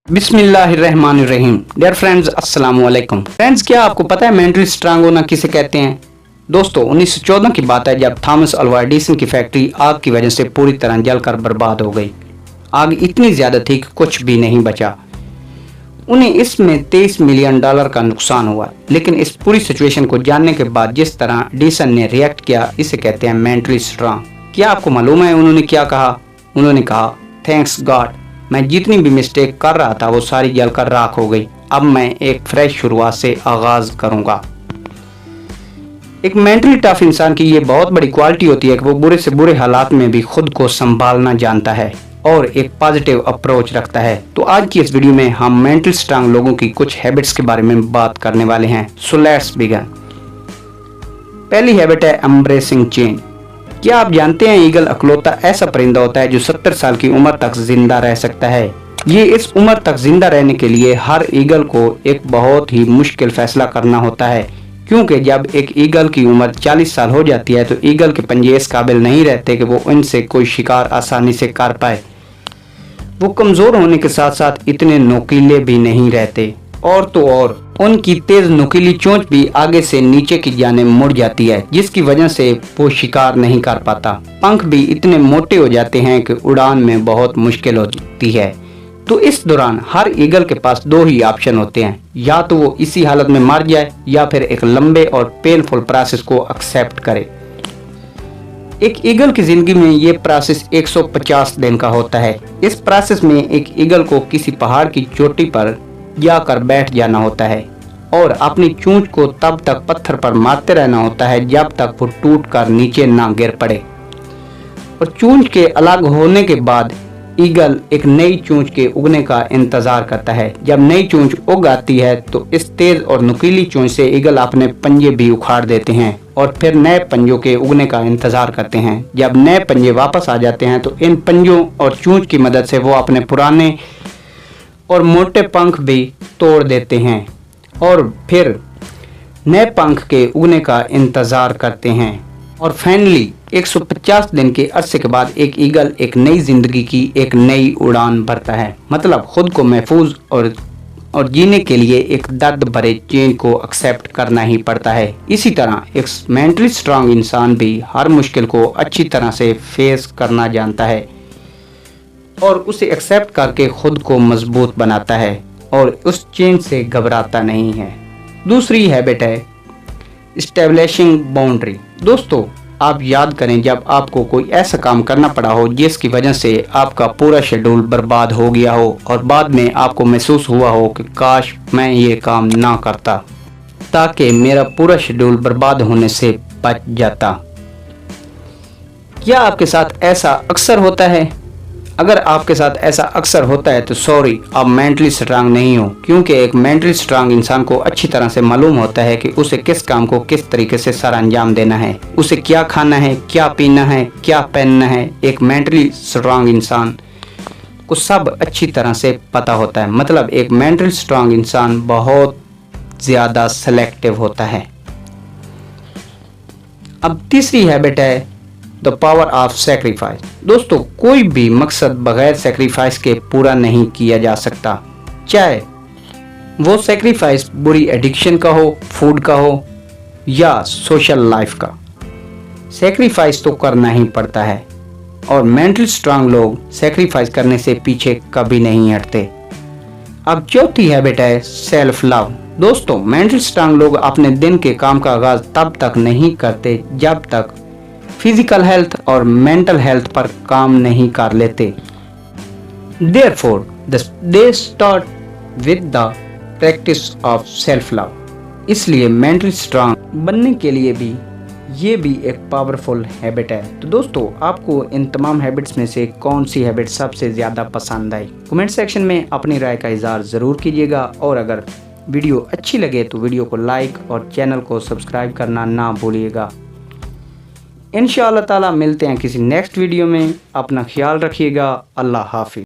बिस्मिल्लाहिर्रहमानिर्रहीम। Dear friends, अस्सलाम वालेकुम। फ्रेंड्स, क्या आपको पता है मेंटली स्ट्रांग होना किसे कहते हैं? दोस्तों, 1914 की बात है जब थॉमस अल्वा एडिसन की फैक्ट्री आग की वजह से पूरी तरह जलकर बर्बाद हो गई। आग इतनी ज्यादा थी कि कुछ भी नहीं बचा। उन्हें इसमें $23 मिलियन का नुकसान हुआ। लेकिन इस पूरी सिचुएशन को जानने के बाद जिस तरह एडिसन ने रिएक्ट किया, इसे कहते हैं मेंटली स्ट्रांग। क्या आपको मालूम है उन्होंने क्या कहा? उन्होंने कहा, थैंक्स गॉड, मैं जितनी भी मिस्टेक कर रहा था वो सारी जलकर राख हो गई। अब मैं एक फ्रेश शुरुआत से आगाज करूंगा। एक मेंटली टफ इंसान की ये बहुत बड़ी क्वालिटी होती है कि वो बुरे से बुरे हालात में भी खुद को संभालना जानता है और एक पॉजिटिव अप्रोच रखता है। तो आज की इस वीडियो में हम मेंटली स्ट्रांग लोगों की कुछ हैबिट्स के बारे में बात करने वाले हैं। So let's begin. पहली हैबिट है एम्ब्रेसिंग चेंज। क्या आप जानते हैं ईगल अकलौता ऐसा परिंदा होता है जो 70 साल की उम्र तक जिंदा रह सकता है। ये इस उम्र तक जिंदा रहने के लिए हर ईगल को एक बहुत ही मुश्किल फैसला करना होता है, क्योंकि जब एक ईगल की उम्र 40 साल हो जाती है तो ईगल के पंजे इस काबिल नहीं रहते कि वो इनसे कोई शिकार आसानी से कर पाए। वो कमजोर होने के साथ साथ इतने नुकीले भी नहीं रहते, और तो और उनकी तेज नुकीली चोंच भी आगे से नीचे की जाने मुड़ जाती है, जिसकी वजह से वो शिकार नहीं कर पाता। पंख भी इतने मोटे हो जाते हैं कि उड़ान में बहुत मुश्किल होती है। तो इस दौरान हर ईगल के पास दो ही ऑप्शन होते हैं, या तो वो इसी हालत में मर जाए या फिर एक लंबे और पेनफुल प्रोसेस को एक्सेप्ट करे। एक ईगल की जिंदगी में ये प्रोसेस 150 दिन का होता है। इस प्रोसेस में एक ईगल को किसी पहाड़ की चोटी पर जाकर बैठ जाना होता है और अपनी चोंच को तब तक पत्थर पर मारते रहना होता है जब तक वो टूट कर नीचे ना गिर पड़े। और चोंच के अलग होने के बाद ईगल एक नई चोंच के उगने का इंतजार करता है। जब नई चोंच उग आती है तो इस तेज और नुकीली चोंच से ईगल अपने पंजे भी उखाड़ देते हैं और फिर नए पंजों के उगने का इंतजार करते हैं। जब नए पंजे वापस आ जाते हैं तो इन पंजों और चोंच की मदद से वो अपने पुराने और मोटे पंख भी तोड़ देते हैं और फिर नए पंख के उगने का इंतजार करते हैं। और फाइनली 150 दिन के अरसे के बाद एक ईगल एक नई जिंदगी की एक नई उड़ान भरता है। मतलब खुद को महफूज और जीने के लिए एक दर्द भरे चेंज को एक्सेप्ट करना ही पड़ता है। इसी तरह एक मेंटली स्ट्रांग इंसान भी हर मुश्किल को अच्छी तरह से फेस करना जानता है और उसे एक्सेप्ट करके खुद को मजबूत बनाता है और उस चेंज से घबराता नहीं है। दूसरी हैबिट है एस्टेब्लिशिंग बाउंड्री। दोस्तों, आप याद करें जब आपको कोई ऐसा काम करना पड़ा हो जिसकी वजह से आपका पूरा शेड्यूल बर्बाद हो गया हो और बाद में आपको महसूस हुआ हो कि काश मैं ये काम ना करता ताकि मेरा पूरा शेड्यूल बर्बाद होने से बच जाता। क्या आपके साथ ऐसा अक्सर होता है? अगर आपके साथ ऐसा अक्सर होता है तो सॉरी, आप मेंटली स्ट्रांग नहीं हो, क्योंकि एक मेंटली स्ट्रांग इंसान को अच्छी तरह से मालूम होता है कि उसे किस काम को किस तरीके से सर अंजाम देना है, उसे क्या खाना है, क्या पीना है, क्या पहनना है। एक मेंटली स्ट्रांग इंसान को सब अच्छी तरह से पता होता है। मतलब एक मेंटली स्ट्रांग इंसान बहुत ज्यादा सेलेक्टिव होता है। अब तीसरी हैबिट है द पावर ऑफ सेक्रीफाइस। दोस्तों, कोई भी मकसद बगैर सेक्रीफाइस के पूरा नहीं किया जा सकता, चाहे वो सेक्रीफाइस बुरी एडिक्शन का हो, फूड का हो या सोशल लाइफ का। सेक्रीफाइस तो करना ही पड़ता है और मेंटली स्ट्रांग लोग सेक्रीफाइस करने से पीछे कभी नहीं हटते। अब चौथी हैबिट है सेल्फ लव। दोस्तों, मेंटली स्ट्रांग लोग अपने दिन के काम का आगाज तब तक नहीं करते जब तक फिजिकल हेल्थ और मेंटल हेल्थ पर काम नहीं कर लेते। Therefore, they start with the practice of self love। इसलिए मेंटली स्ट्रांग बनने के लिए भी ये भी एक पावरफुल हैबिट है। तो दोस्तों, आपको इन तमाम हैबिट्स में से कौन सी हैबिट सबसे ज़्यादा पसंद आई? कमेंट सेक्शन में अपनी राय का इजहार ज़रूर कीजिएगा और अगर वीडियो अच्छी लगे तो वीडियो को लाइक और चैनल को सब्सक्राइब करना ना भूलिएगा। इंशाअल्लाह ताला मिलते हैं किसी नेक्स्ट वीडियो में। अपना ख्याल रखिएगा। अल्लाह हाफिज़।